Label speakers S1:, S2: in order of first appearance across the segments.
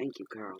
S1: Thank you, Carl.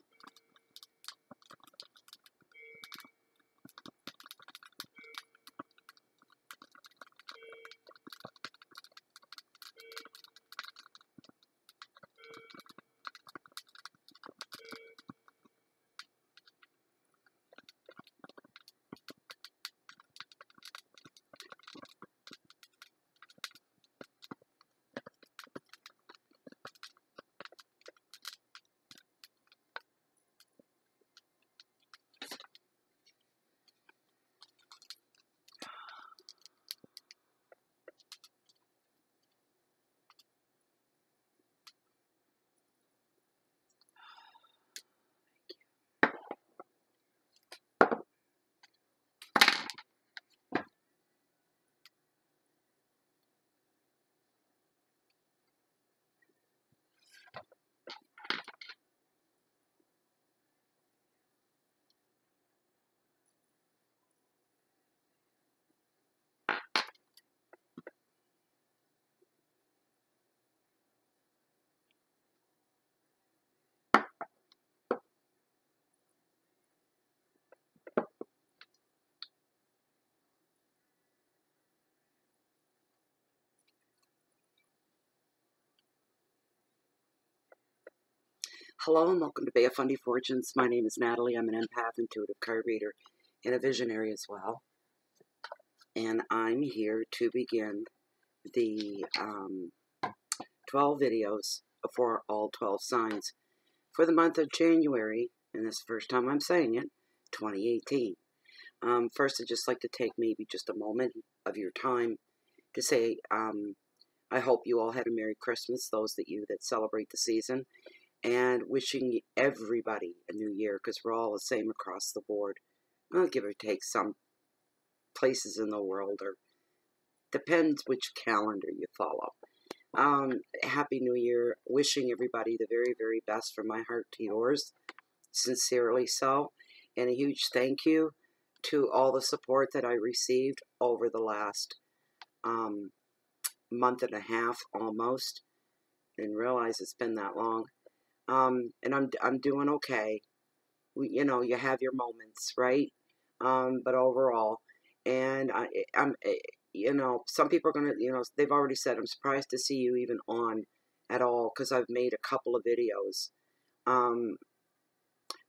S1: Hello and welcome to Bay of Fundy Fortunes. My name is Natalie. I'm an empath, intuitive card reader, and a visionary as well. And I'm here to begin the 12 videos for all 12 signs for the month of January, and this is the first time I'm saying it, 2018. First, I'd just like to take maybe just a moment of your time to say I hope you all had a Merry Christmas, those that celebrate the season. And wishing everybody a new year, because we're all the same across the board. Well, give or take some places in the world, or depends which calendar you follow. Happy New Year. Wishing everybody the very, very best from my heart to yours. Sincerely so. And a huge thank you to all the support that I received over the last month and a half almost. Didn't realize it's been that long. And I'm doing okay. You have your moments, right? But overall, and I'm some people are gonna, they've already said, I'm surprised to see you even on at all, because I've made a couple of videos.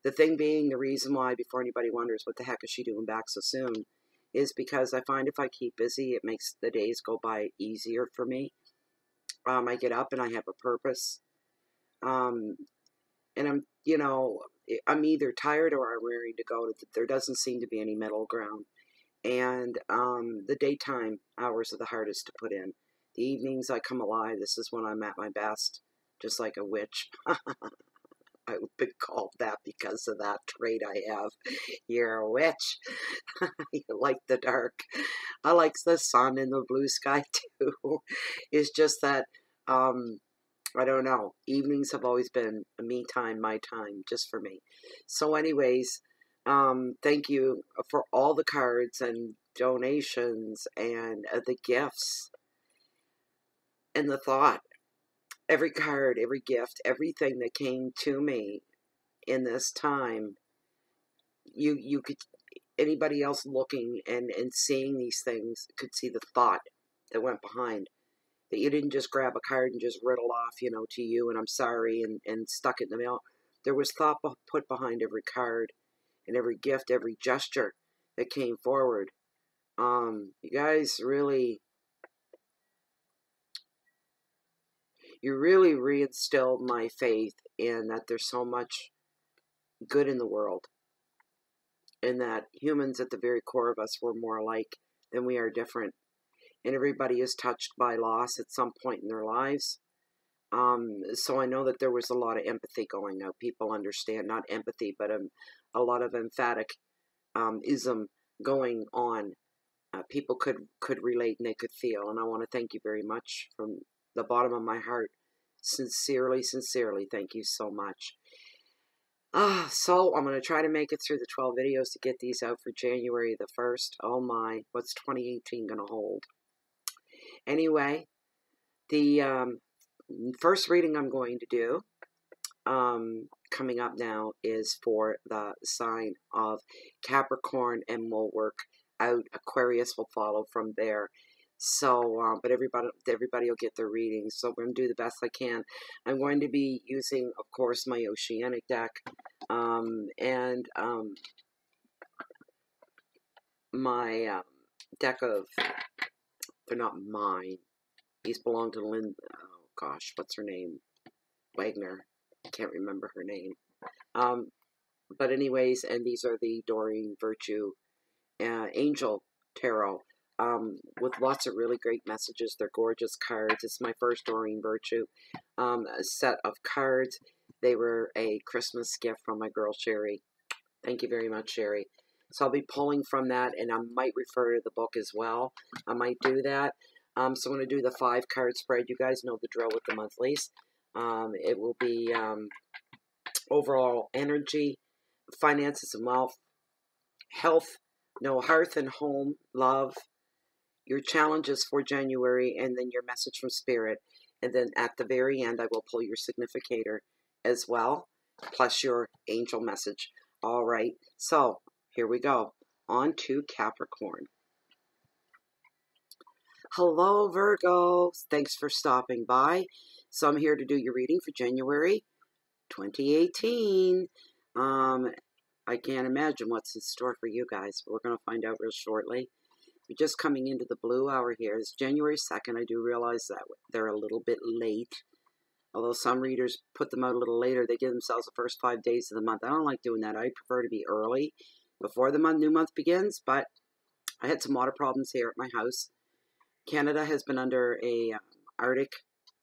S1: The thing being, the reason why, before anybody wonders what the heck is she doing back so soon, is because I find if I keep busy, it makes the days go by easier for me. I get up and I have a purpose. And I'm either tired or I'm ready to go. There doesn't seem to be any middle ground. And the daytime hours are the hardest to put in. The evenings I come alive. This is when I'm at my best, just like a witch. I've been called that because of that trait I have. You're a witch. You like the dark. I like the sun and the blue sky too. It's just that I don't know. Evenings have always been me time, my time, just for me. So anyways, thank you for all the cards and donations and the gifts and the thought. Every card, every gift, everything that came to me in this time, you could, anybody else looking and seeing these things could see the thought that went behind. That you didn't just grab a card and just riddle off, to you, and I'm sorry, and stuck it in the mail. There was thought put behind every card and every gift, every gesture that came forward. You guys really, you really reinstilled my faith in that there's so much good in the world, and that humans at the very core of us were more alike than we are different. And everybody is touched by loss at some point in their lives. So I know that there was a lot of empathy going out. People understand, not empathy, but a lot of emphatic ism going on. People could relate and they could feel. And I want to thank you very much from the bottom of my heart. Sincerely, sincerely, thank you so much. So I'm going to try to make it through the 12 videos to get these out for January the 1st. Oh my, what's 2018 going to hold? Anyway, the first reading I'm going to do coming up now is for the sign of Capricorn, and we'll work out. Aquarius will follow from there. So, but everybody will get their readings. So I'm going to do the best I can. I'm going to be using, of course, my Oceanic deck, and my deck of, they're not mine. These belong to Lynn, oh gosh, what's her name? Wagner. I can't remember her name. But anyways, and these are the Doreen Virtue Angel Tarot. With lots of really great messages. They're gorgeous cards. It's my first Doreen Virtue set of cards. They were a Christmas gift from my girl Sherry. Thank you very much, Sherry. So I'll be pulling from that, and I might refer to the book as well. I might do that. So I'm going to do the 5-card spread. You guys know the drill with the monthlies. It will be overall energy, finances and wealth, health, hearth and home, love, your challenges for January, and then your message from Spirit. And then at the very end, I will pull your significator as well, plus your angel message. All right, so here we go. On to Capricorn. Hello, Virgo. Thanks for stopping by. So I'm here to do your reading for January 2018. I can't imagine what's in store for you guys, but we're going to find out real shortly. We're just coming into the blue hour here. It's January 2nd. I do realize that they're a little bit late. Although some readers put them out a little later, they give themselves the first 5 days of the month. I don't like doing that. I prefer to be early before the new month begins, but I had some water problems here at my house. Canada has been under a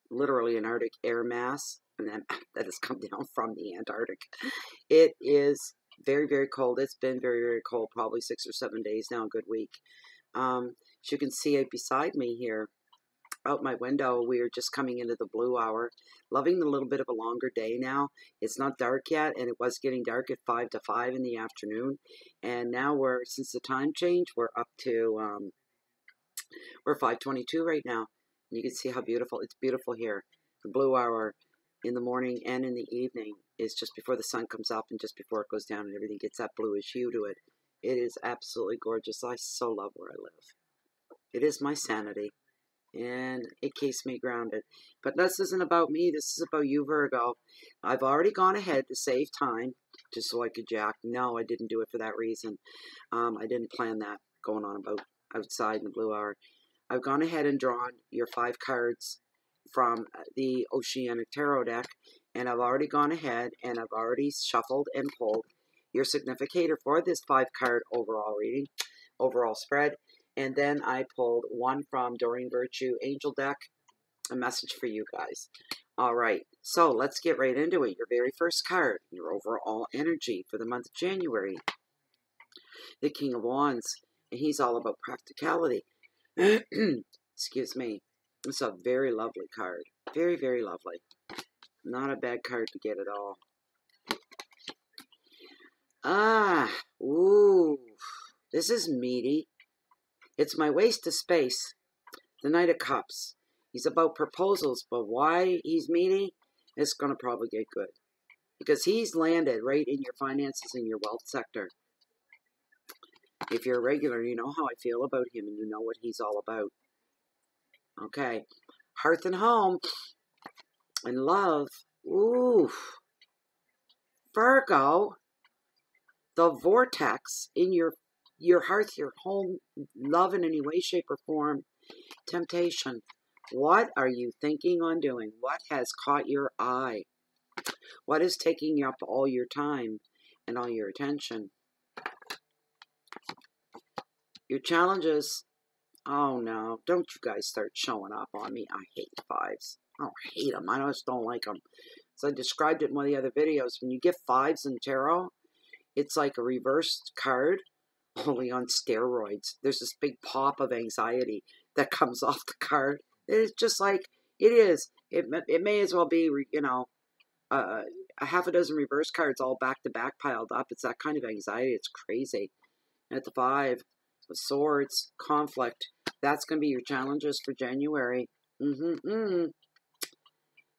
S1: literally an Arctic air mass, and then that has come down from the Antarctic. It is very, very cold. It's been very, very cold, probably 6 or 7 days now, a good week. As you can see beside me here, out my window, we are just coming into the blue hour, loving the little bit of a longer day now. It's not dark yet, and it was getting dark at 5 to 5 in the afternoon, and now since the time change, we're up to, we're 5:22 right now. You can see how beautiful, it's beautiful here. The blue hour in the morning and in the evening is just before the sun comes up and just before it goes down, and everything gets that bluish hue to it. It is absolutely gorgeous. I so love where I live. It is my sanity, and it keeps me grounded. But this isn't about me. This is about you, Virgo. I've already gone ahead to save time, just so I could jack. No, I didn't do it for that reason. I didn't plan that going on about outside in the blue hour. I've gone ahead and drawn your 5 cards from the Oceanic Tarot deck, and I've already gone ahead and I've already shuffled and pulled your significator for this 5-card overall reading, overall spread. And then I pulled one from Doreen Virtue Angel deck, a message for you guys. All right, so let's get right into it. Your very first card, your overall energy for the month of January. The King of Wands, and he's all about practicality. Excuse me. It's a very lovely card. Very, very lovely. Not a bad card to get at all. Ooh. This is meaty. It's my waste of space. The Knight of Cups. He's about proposals, but why he's meaty, it's going to probably get good. Because he's landed right in your finances and your wealth sector. If you're a regular, you know how I feel about him, and you know what he's all about. Okay. Hearth and home. And love. Ooh. Virgo. The vortex in your hearth, your home, love in any way, shape, or form. Temptation. What are you thinking on doing? What has caught your eye? What is taking up all your time and all your attention? Your challenges. Oh no, don't you guys start showing up on me. I hate 5s. I don't hate them. I just don't like them. So I described it in one of the other videos. When you get 5s in tarot, it's like a reversed card, only on steroids. There's this big pop of anxiety that comes off the card. It's just like, it is. It may as well be, you know, a half a dozen reverse cards all back to back piled up. It's that kind of anxiety. It's crazy. At the 5 of Swords, conflict. That's going to be your challenges for January.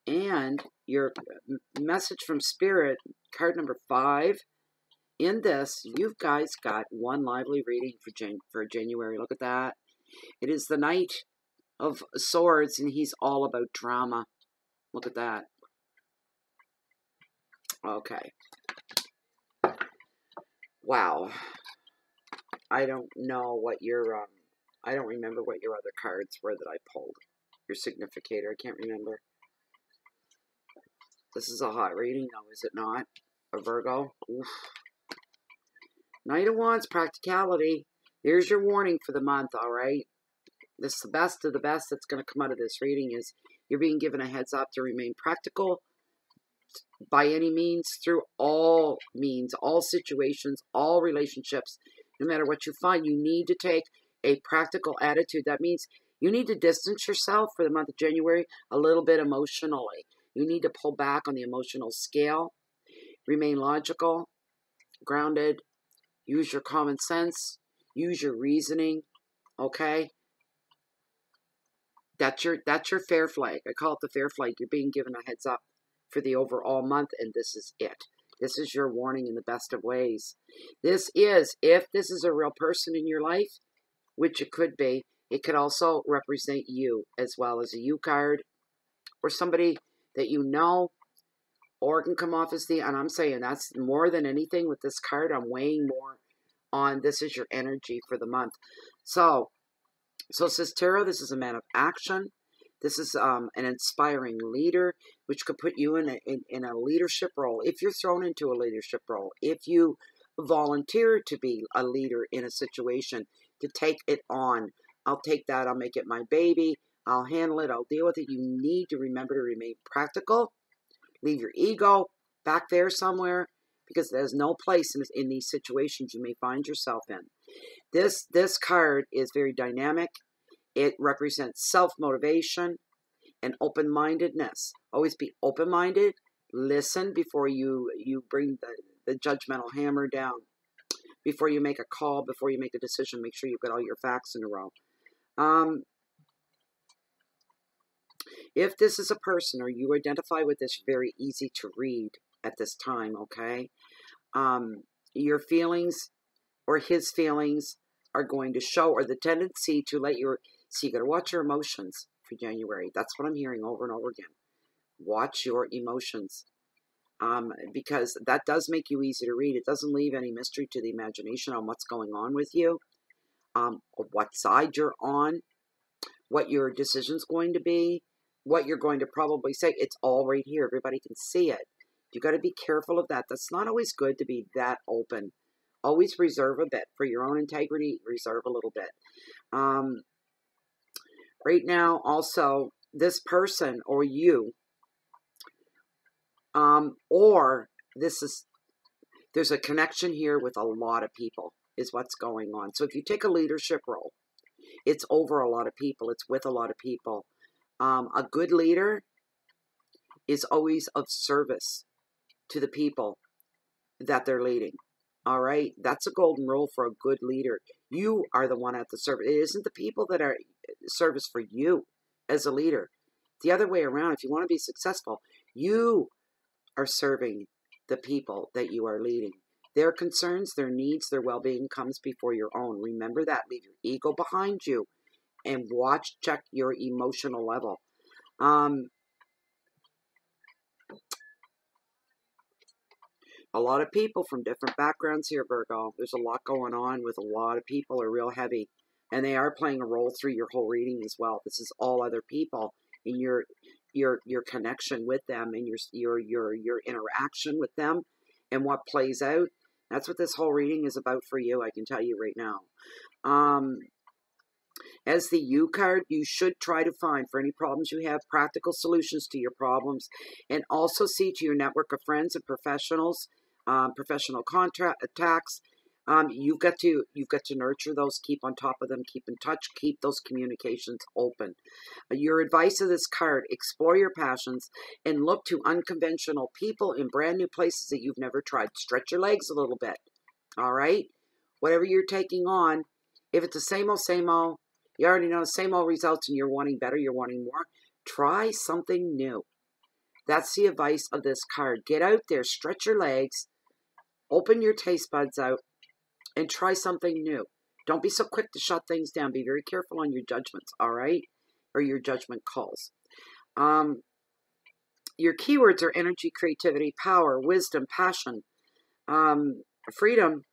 S1: And your message from Spirit, card number 5. In this, you guys got one lively reading for January. Look at that. It is the Knight of Swords, and he's all about drama. Look at that. Okay. Wow. I don't know what your, I don't remember what your other cards were that I pulled. Your significator, I can't remember. This is a hot reading, though, is it not? A Virgo? Oof. Knight of Wands, practicality. Here's your warning for the month, all right? This is the best of the best that's going to come out of this reading is you're being given a heads up to remain practical by any means, through all means, all situations, all relationships. No matter what you find, you need to take a practical attitude. That means you need to distance yourself for the month of January a little bit emotionally. You need to pull back on the emotional scale, remain logical, grounded, use your common sense, use your reasoning, okay? That's your fair flag. I call it the fair flag. You're being given a heads up for the overall month, and this is it. This is your warning in the best of ways. This is, if this is a real person in your life, which it could be, it could also represent you as well as a you card or somebody that you know, or it can come off as the, and I'm saying that's more than anything with this card, I'm weighing more on this is your energy for the month. So it says tarot, this is a man of action. This is an inspiring leader, which could put you in a leadership role. If you're thrown into a leadership role, if you volunteer to be a leader in a situation, to take it on. I'll take that. I'll make it my baby. I'll handle it. I'll deal with it. You need to remember to remain practical. Leave your ego back there somewhere, because there's no place in these situations you may find yourself in. This card is very dynamic. It represents self-motivation and open-mindedness. Always be open-minded. Listen before you bring the judgmental hammer down. Before you make a call, before you make a decision, make sure you've got all your facts in a row. If this is a person or you identify with this, very easy to read at this time, okay? Your feelings or his feelings are going to show, or the tendency to let your, so you got to watch your emotions for January. That's what I'm hearing over and over again. Watch your emotions. Because that does make you easy to read. It doesn't leave any mystery to the imagination on what's going on with you, what side you're on, what your decision's going to be, what you're going to probably say. It's all right here. Everybody can see it. You got to be careful of that. That's not always good to be that open. Always reserve a bit for your own integrity. Reserve a little bit. Right now, also, this person or you, or there's a connection here with a lot of people is what's going on. So if you take a leadership role, it's over a lot of people. It's with a lot of people. A good leader is always of service to the people that they're leading. All right? That's a golden rule for a good leader. You are the one at the service. It isn't the people that are service for you as a leader. The other way around, if you want to be successful, you are serving the people that you are leading. Their concerns, their needs, their well-being comes before your own. Remember that. Leave your ego behind you and check your emotional level. A lot of people from different backgrounds here, Virgo. There's a lot going on with a lot of people are real heavy. And they are playing a role through your whole reading as well. This is all other people in your connection with them and your interaction with them and what plays out. That's what this whole reading is about for you, I can tell you right now. As the You card, you should try to find, for any problems you have, practical solutions to your problems, and also see to your network of friends and professionals, professional contacts. You've got to nurture those, keep on top of them, keep in touch, keep those communications open. Your advice of this card: explore your passions and look to unconventional people in brand new places that you've never tried. Stretch your legs a little bit. All right? Whatever you're taking on, if it's the same old, you already know the same old results and you're wanting better, you're wanting more, try something new. That's the advice of this card. Get out there, stretch your legs, open your taste buds out, and try something new. Don't be so quick to shut things down. Be very careful on your judgments, all right? Or your judgment calls. Your keywords are energy, creativity, power, wisdom, passion, freedom,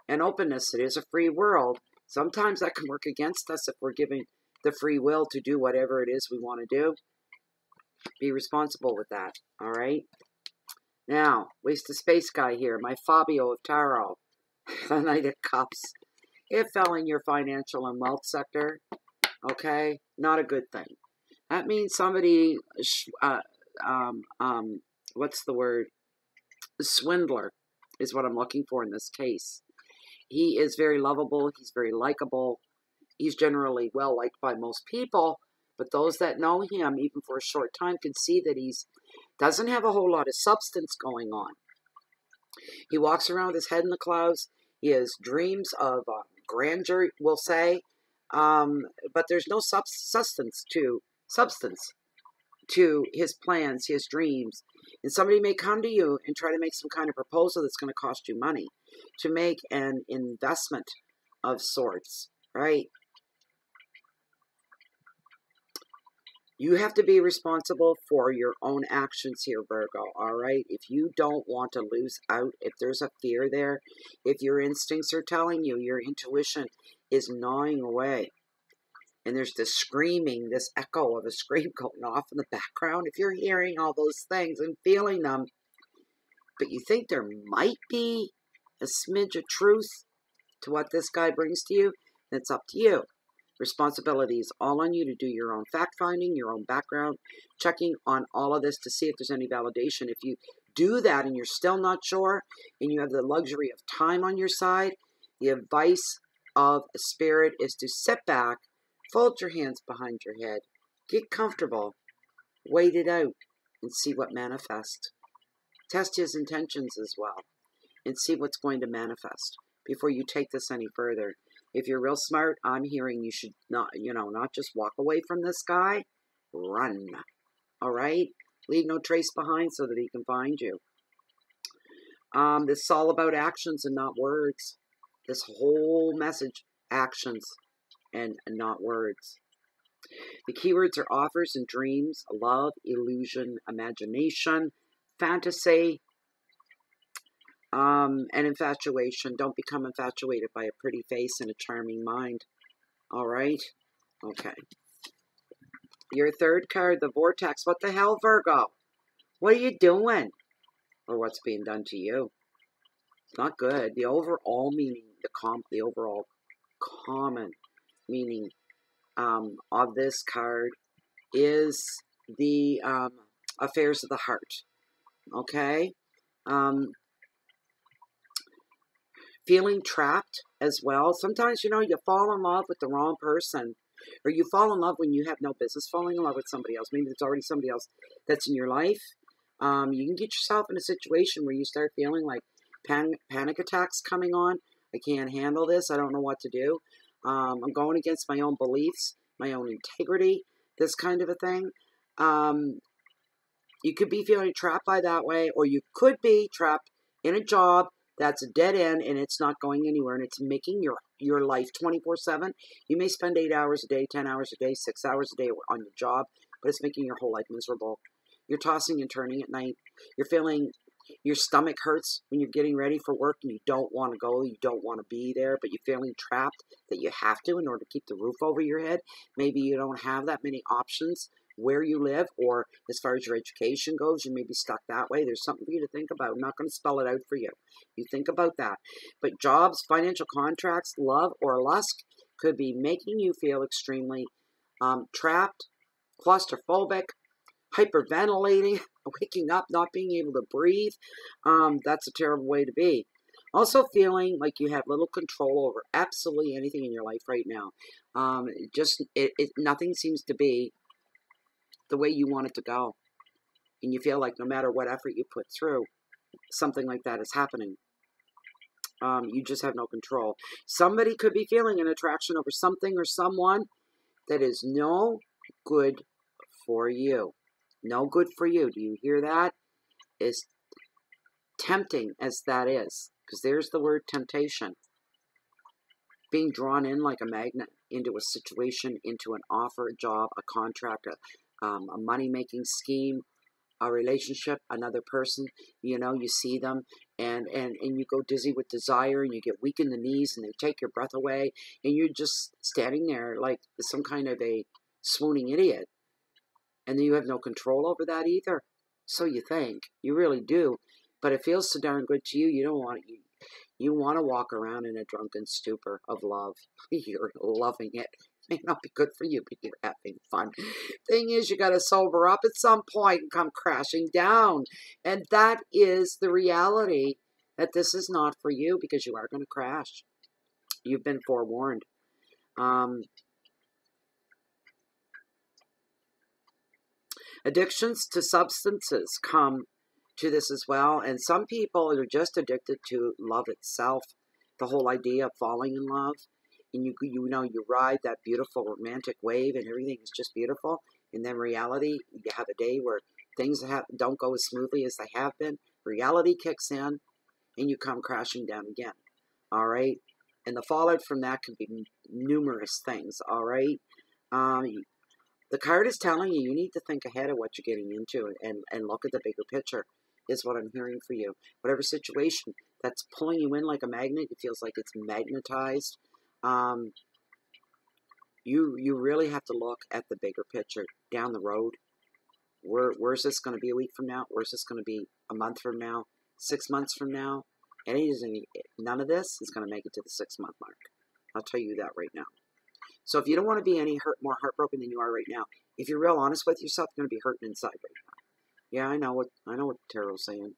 S1: and openness. It is a free world. Sometimes that can work against us if we're giving the free will to do whatever it is we want to do. Be responsible with that, all right? Now, waste of space guy here, my Fabio of Tarot, the Knight of Cups. It fell in your financial and wealth sector, okay? Not a good thing. That means somebody, what's the word? Swindler is what I'm looking for in this case. He is very lovable. He's very likable. He's generally well liked by most people, but those that know him, even for a short time, can see that he's doesn't have a whole lot of substance going on. He walks around with his head in the clouds. He has dreams of grandeur, we'll say, but there's no substance to his plans, his dreams. And somebody may come to you and try to make some kind of proposal that's going to cost you money, to make an investment of sorts, right? You have to be responsible for your own actions here, Virgo, all right? If you don't want to lose out, if there's a fear there, if your instincts are telling you, your intuition is gnawing away, and there's this screaming, this echo of a scream going off in the background, if you're hearing all those things and feeling them, but you think there might be a smidge of truth to what this guy brings to you, then it's up to you. Responsibility is all on you to do your own fact-finding, your own background, checking on all of this to see if there's any validation. If you do that and you're still not sure, and you have the luxury of time on your side, the advice of a spirit is to sit back, fold your hands behind your head, get comfortable, wait it out, and see what manifests. Test his intentions as well, and see what's going to manifest before you take this any further. If you're real smart, I'm hearing you should not, not just walk away from this guy, run, all right? Leave no trace behind so that he can find you. This is all about actions and not words. This whole message, actions and not words. The keywords are offers and dreams, love, illusion, imagination, fantasy, and infatuation. Don't become infatuated by a pretty face and a charming mind. All right? Okay. Your third card, the Vortex. What the hell, Virgo? What are you doing? Or what's being done to you? It's not good. The overall meaning, the overall common meaning of this card is the affairs of the heart. Okay? Feeling trapped as well. Sometimes, you fall in love with the wrong person, or you fall in love when you have no business falling in love with somebody else. Maybe there's already somebody else that's in your life. You can get yourself in a situation where you start feeling like panic attacks coming on. I can't handle this. I don't know what to do. I'm going against my own beliefs, my own integrity, this kind of a thing. You could be feeling trapped by that way, or you could be trapped in a job that's a dead end and it's not going anywhere, and it's making your life 24/7. You may spend 8 hours a day, 10 hours a day, 6 hours a day on your job, but it's making your whole life miserable. You're tossing and turning at night. You're feeling your stomach hurts when you're getting ready for work and you don't want to go, you don't want to be there, but you're feeling trapped that you have to in order to keep the roof over your head. Maybe you don't have that many options where you live, or as far as your education goes, you may be stuck that way. There's something for you to think about. I'm not going to spell it out for you. You think about that. But jobs, financial contracts, love, or lust could be making you feel extremely trapped, claustrophobic, hyperventilating, waking up, not being able to breathe. That's a terrible way to be. Also feeling like you have little control over absolutely anything in your life right now. Nothing seems to be the way you want it to go. And you feel like no matter what effort you put through, something like that is happening. You just have no control. Somebody could be feeling an attraction over something or someone that is no good for you. No good for you. Do you hear that? As tempting as that is, because there's the word temptation. Being drawn in like a magnet into a situation, into an offer, a job, a contract, a money-making scheme, a relationship, another person. You know, you see them, and you go dizzy with desire, and you get weak in the knees, and they take your breath away, and you're just standing there like some kind of a swooning idiot. And then you have no control over that either. So you think. You really do. But it feels so darn good to you, you don't want it. You want to walk around in a drunken stupor of love. You're loving it. It may not be good for you, but you're having fun. Thing is, you got to sober up at some point and come crashing down. And that is the reality, that this is not for you, because you are going to crash. You've been forewarned. Addictions to substances come to this as well, and some people are just addicted to love itself, the whole idea of falling in love, and you know, you ride that beautiful romantic wave and everything is just beautiful, and then reality, you have a day where things don't go as smoothly as they have been, reality kicks in, and you come crashing down again, all right? And the fallout from that can be numerous things, all right? The card is telling you, you need to think ahead of what you're getting into and look at the bigger picture, is what I'm hearing for you. Whatever situation that's pulling you in like a magnet, it feels like it's magnetized. You really have to look at the bigger picture down the road. Where's this going to be a week from now? Where's this going to be a month from now? 6 months from now? None of this is going to make it to the 6-month mark. I'll tell you that right now. So if you don't want to be any more heartbroken than you are right now, if you're real honest with yourself, you're going to be hurting inside right now. Yeah, I know what Tarot's saying.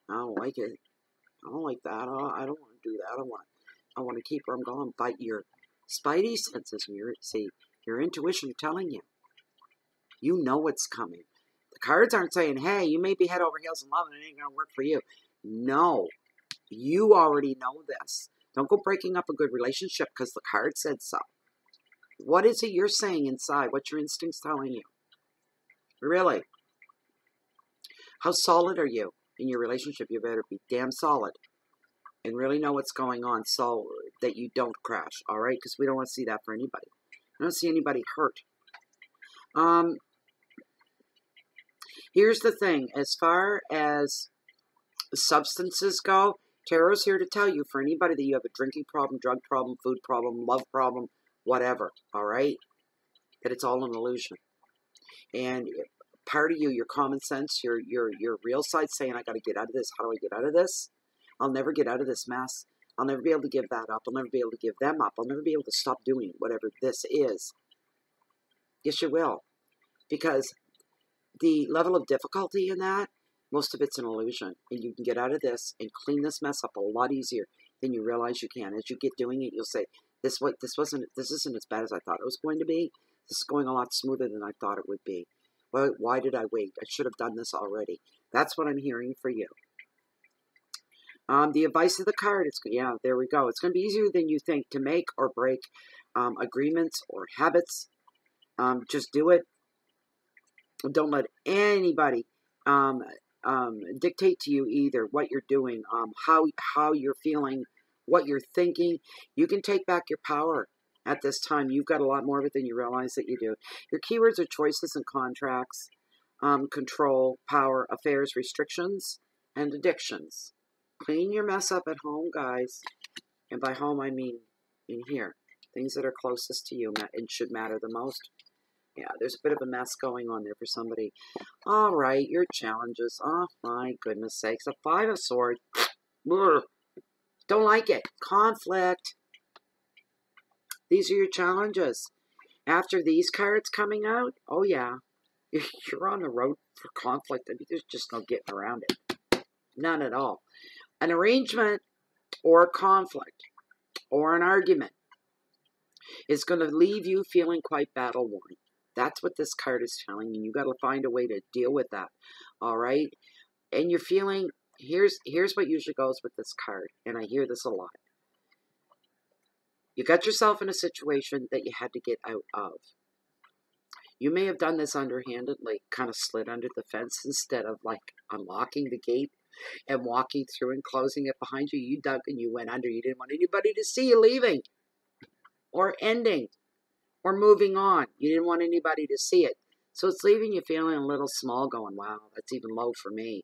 S1: I don't like it. I don't like that. I don't want to do that. I want to keep where I'm going. But your spidey senses, your intuition are telling you. You know what's coming. The cards aren't saying, hey, you may be head over heels in love and it ain't going to work for you. No, you already know this. Don't go breaking up a good relationship because the card said so. What is it you're saying inside? What's your instincts telling you? Really? How solid are you in your relationship? You better be damn solid and really know what's going on so that you don't crash, all right? Because we don't want to see that for anybody. I don't see anybody hurt. Here's the thing. As far as substances go, Tarot's here to tell you, for anybody that you have a drinking problem, drug problem, food problem, love problem, whatever, all right, that it's all an illusion. And part of you, your common sense, your real side saying, I got to get out of this. How do I get out of this? I'll never get out of this mess. I'll never be able to give that up. I'll never be able to give them up. I'll never be able to stop doing whatever this is. Yes, you will. Because the level of difficulty in that, most of it's an illusion. And you can get out of this and clean this mess up a lot easier than you realize you can. As you get doing it, you'll say, this isn't as bad as I thought it was going to be. This is going a lot smoother than I thought it would be. Well, why did I wait? I should have done this already. That's what I'm hearing for you. The advice of the card, yeah, there we go. It's going to be easier than you think to make or break agreements or habits. Just do it. Don't let anybody dictate to you either what you're doing, how you're feeling, what you're thinking. You can take back your power at this time. You've got a lot more of it than you realize that you do. Your keywords are choices and contracts, control, power, affairs, restrictions, and addictions. Clean your mess up at home, guys. And by home, I mean in here. Things that are closest to you and should matter the most. Yeah, there's a bit of a mess going on there for somebody. All right, your challenges. Oh, my goodness sakes. A 5 of Swords. Don't like it. Conflict. These are your challenges. After these cards coming out, oh yeah, you're on the road for conflict. I mean, there's just no getting around it. None at all. An arrangement or a conflict or an argument is going to leave you feeling quite battle-worn. That's what this card is telling you. You got to find a way to deal with that. All right? And you're feeling, here's what usually goes with this card, and I hear this a lot. You got yourself in a situation that you had to get out of. You may have done this underhandedly, kind of slid under the fence instead of like unlocking the gate and walking through and closing it behind you. You dug and you went under. You didn't want anybody to see you leaving or ending or moving on. You didn't want anybody to see it. So it's leaving you feeling a little small, going, wow, that's even low for me.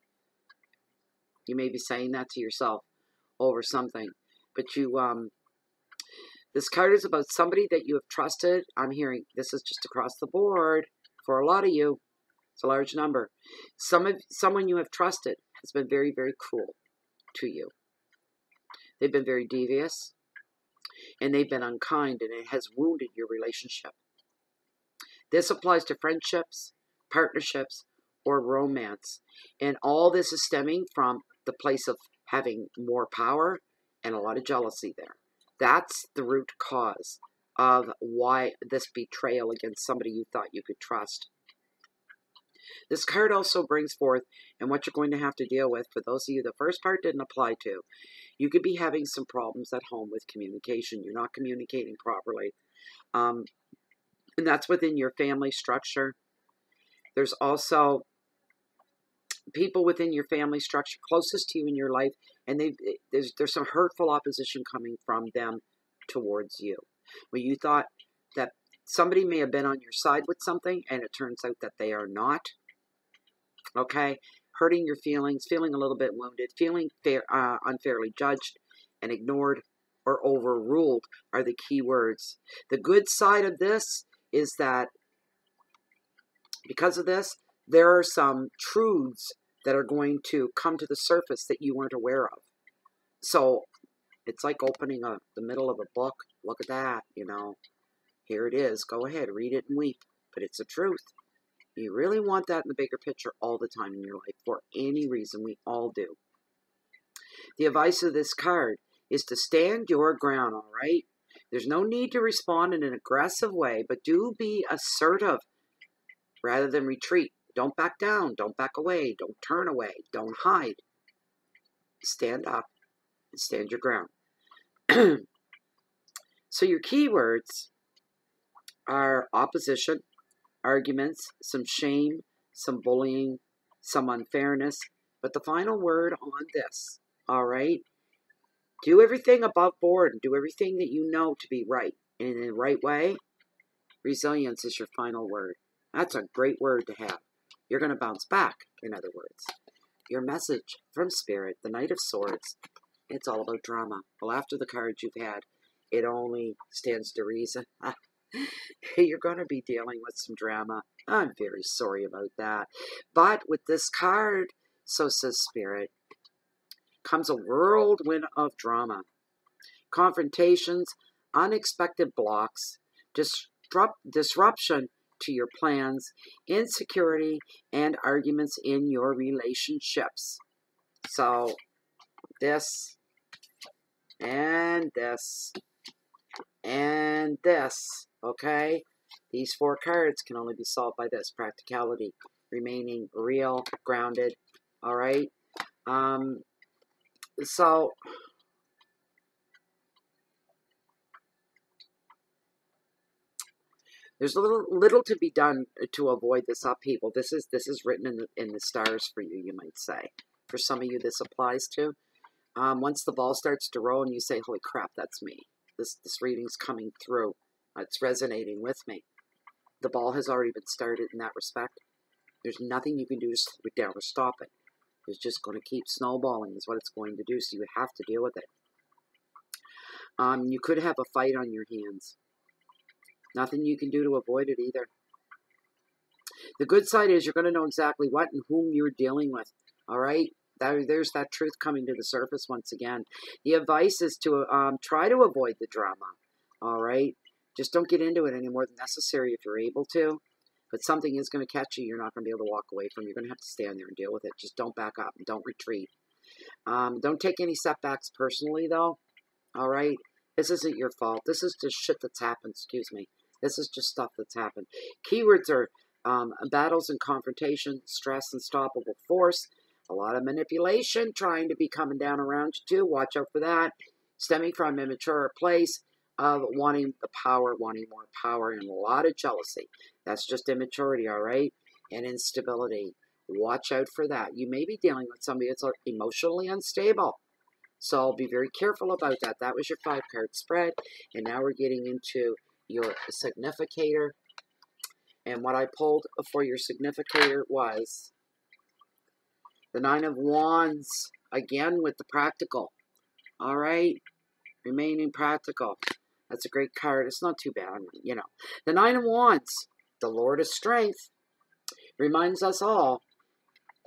S1: You may be saying that to yourself over something. But this card is about somebody that you have trusted. I'm hearing this is just across the board for a lot of you. It's a large number. Someone you have trusted has been very, very cruel to you. They've been very devious, and they've been unkind, and it has wounded your relationship. This applies to friendships, partnerships, or romance. And all this is stemming from the place of having more power and a lot of jealousy there. That's the root cause of why this betrayal against somebody you thought you could trust. This card also brings forth, and what you're going to have to deal with, for those of you the first part didn't apply to, you could be having some problems at home with communication. You're not communicating properly. And that's within your family structure. There's also people within your family structure closest to you in your life, and there's some hurtful opposition coming from them towards you. When you thought that somebody may have been on your side with something, and it turns out that they are not. Okay? Hurting your feelings, feeling a little bit wounded, feeling unfairly judged and ignored or overruled are the key words. The good side of this is that because of this, there are some truths that are going to come to the surface that you weren't aware of. So it's like opening the middle of a book. Look at that, you know. Here it is. Go ahead, read it and weep. But it's the truth. You really want that in the bigger picture all the time in your life for any reason. We all do. The advice of this card is to stand your ground, all right? There's no need to respond in an aggressive way, but do be assertive rather than retreat. Don't back down. Don't back away. Don't turn away. Don't hide. Stand up and stand your ground. So your keywords are opposition, arguments, some shame, some bullying, some unfairness. But the final word on this, all right? Do everything above board and do everything that you know to be right. And in the right way, resilience is your final word. That's a great word to have. You're going to bounce back, in other words. Your message from Spirit, the Knight of Swords, it's all about drama. Well, after the cards you've had, it only stands to reason. You're going to be dealing with some drama. I'm very sorry about that. But with this card, so says Spirit, comes a whirlwind of drama. Confrontations, unexpected blocks, disruption to your plans, insecurity, and arguments in your relationships. So, this, and this, and this, okay? These four cards can only be solved by this, practicality, remaining real, grounded, all right? So, there's a little to be done to avoid this upheaval. This is written in the stars for you, you might say. For some of you, this applies to. Once the ball starts to roll and you say, holy crap, that's me. This reading's coming through. It's resonating with me. The ball has already been started in that respect. There's nothing you can do to slow it down or stop it. It's just going to keep snowballing is what it's going to do, so you have to deal with it. You could have a fight on your hands. Nothing you can do to avoid it either. The good side is you're going to know exactly what and whom you're dealing with. All right? There's that truth coming to the surface once again. The advice is to try to avoid the drama. All right? Just don't get into it any more than necessary if you're able to. But something is going to catch you. You're not going to be able to walk away from. You're going to have to stand there and deal with it. Just don't back up and don't retreat. Don't take any setbacks personally, though. All right? This isn't your fault. This is just shit that's happened. Excuse me. This is just stuff that's happened. Keywords are battles and confrontation, stress, unstoppable force, a lot of manipulation trying to be coming down around you too. Watch out for that. Stemming from immature place, of wanting the power, wanting more power, and a lot of jealousy. That's just immaturity, all right? And instability. Watch out for that. You may be dealing with somebody that's emotionally unstable. So be very careful about that. That was your 5-card spread. And now we're getting into your significator. And what I pulled for your significator was the 9 of Wands. Again with the practical. All right? Remaining practical. That's a great card. It's not too bad, you know. The 9 of Wands, the Lord of Strength, reminds us all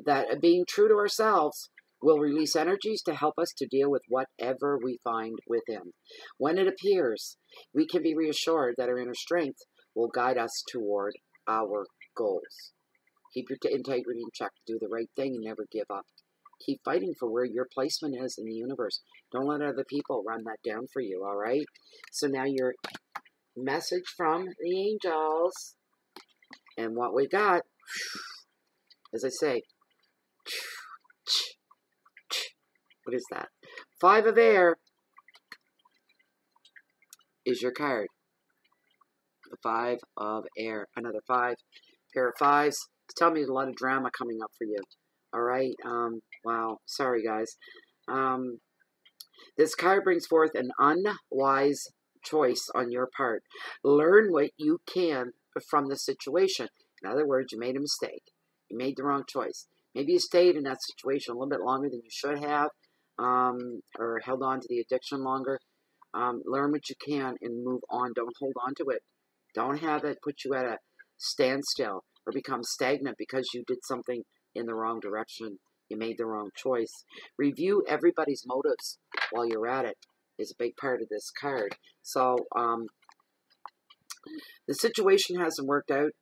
S1: that being true to ourselves will release energies to help us to deal with whatever we find within. When it appears, we can be reassured that our inner strength will guide us toward our goals. Keep your integrity in check. Do the right thing and never give up. Keep fighting for where your placement is in the universe. Don't let other people run that down for you, all right? So now your message from the angels. And what we got, as I say, what is that? 5 of air is your card. The 5 of air. Another 5. Pair of 5s. It's telling me there's a lot of drama coming up for you. All right? Wow. Sorry, guys. This card brings forth an unwise choice on your part. Learn what you can from the situation. In other words, you made a mistake. You made the wrong choice. Maybe you stayed in that situation a little bit longer than you should have, or held on to the addiction longer. Learn what you can and move on. Don't hold on to it. Don't have it put you at a standstill or become stagnant because you did something in the wrong direction. You made the wrong choice. Review everybody's motives while you're at it is a big part of this card. So the situation hasn't worked out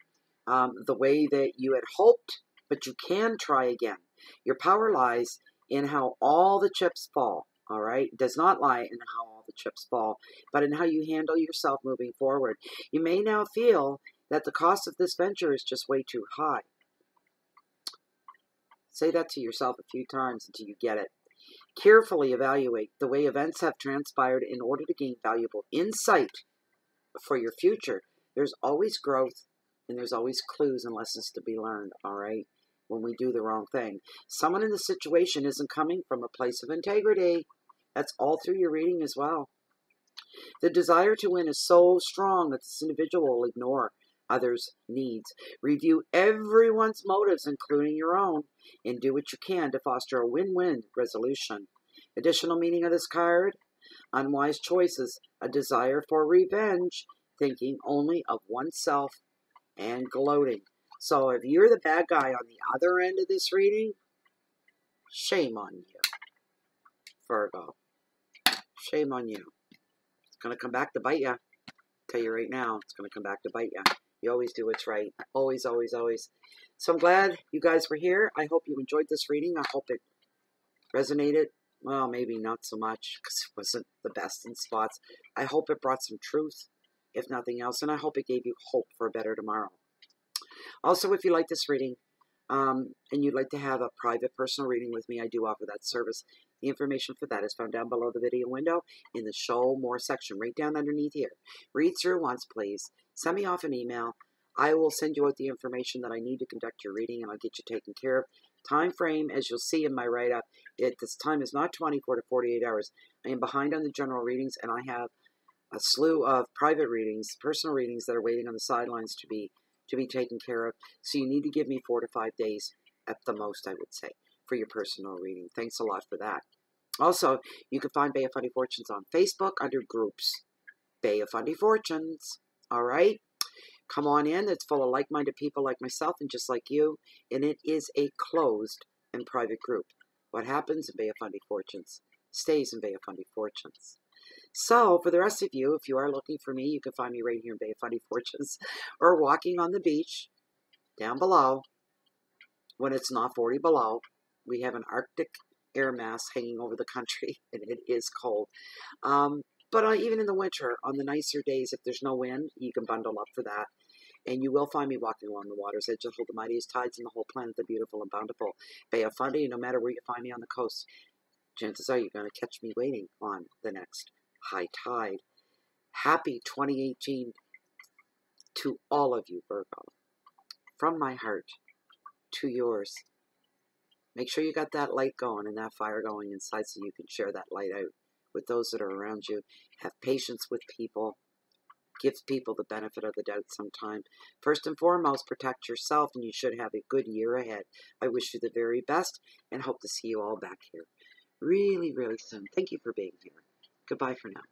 S1: the way that you had hoped, but you can try again. Your power lies in how all the chips fall, all right? It does not lie in how all the chips fall, but in how you handle yourself moving forward. You may now feel that the cost of this venture is just way too high. Say that to yourself a few times until you get it. Carefully evaluate the way events have transpired in order to gain valuable insight for your future. There's always growth and there's always clues and lessons to be learned, all right, when we do the wrong thing. Someone in the situation isn't coming from a place of integrity. That's all through your reading as well. The desire to win is so strong that this individual will ignore others' needs. Review everyone's motives, including your own, and do what you can to foster a win-win resolution. Additional meaning of this card: unwise choices, a desire for revenge, thinking only of oneself, and gloating. So if you're the bad guy on the other end of this reading, shame on you, Virgo. Shame on you. It's going to come back to bite you. I'll tell you right now, it's going to come back to bite you. You always do what's right. Always, always, always. So I'm glad you guys were here. I hope you enjoyed this reading. I hope it resonated. Well, maybe not so much because it wasn't the best in spots. I hope it brought some truth, if nothing else. And I hope it gave you hope for a better tomorrow. Also, if you like this reading and you'd like to have a private personal reading with me, I do offer that service. The information for that is found down below the video window in the Show More section, right down underneath here. Read through once, please. Send me off an email. I will send you out the information that I need to conduct your reading, and I'll get you taken care of. Time frame, as you'll see in my write-up, this time is not 24 to 48 hours. I am behind on the general readings, and I have a slew of private readings, personal readings that are waiting on the sidelines to be taken care of. So you need to give me 4 to 5 days at the most, I would say, for your personal reading. Thanks a lot for that. Also, you can find Bay of Funny Fortunes on Facebook under groups. Bay of Funny Fortunes. All right? Come on in. It's full of like-minded people like myself and just like you. And it is a closed and private group. What happens in Bay of Funny Fortunes stays in Bay of Funny Fortunes. So, for the rest of you, if you are looking for me, you can find me right here in Bay of Funny Fortunes or walking on the beach down below when it's not 40 below. We have an Arctic air mass hanging over the country, and it is cold. But even in the winter, on the nicer days, if there's no wind, you can bundle up for that. And you will find me walking along the water's edge that hold the mightiest tides in the whole planet, the beautiful and bountiful Bay of Fundy. No matter where you find me on the coast, chances are you're going to catch me waiting on the next high tide. Happy 2018 to all of you, Virgo. From my heart to yours. Make sure you got that light going and that fire going inside so you can share that light out with those that are around you. Have patience with people. Give people the benefit of the doubt sometime. First and foremost, protect yourself, and you should have a good year ahead. I wish you the very best and hope to see you all back here really, really soon. Thank you for being here. Goodbye for now.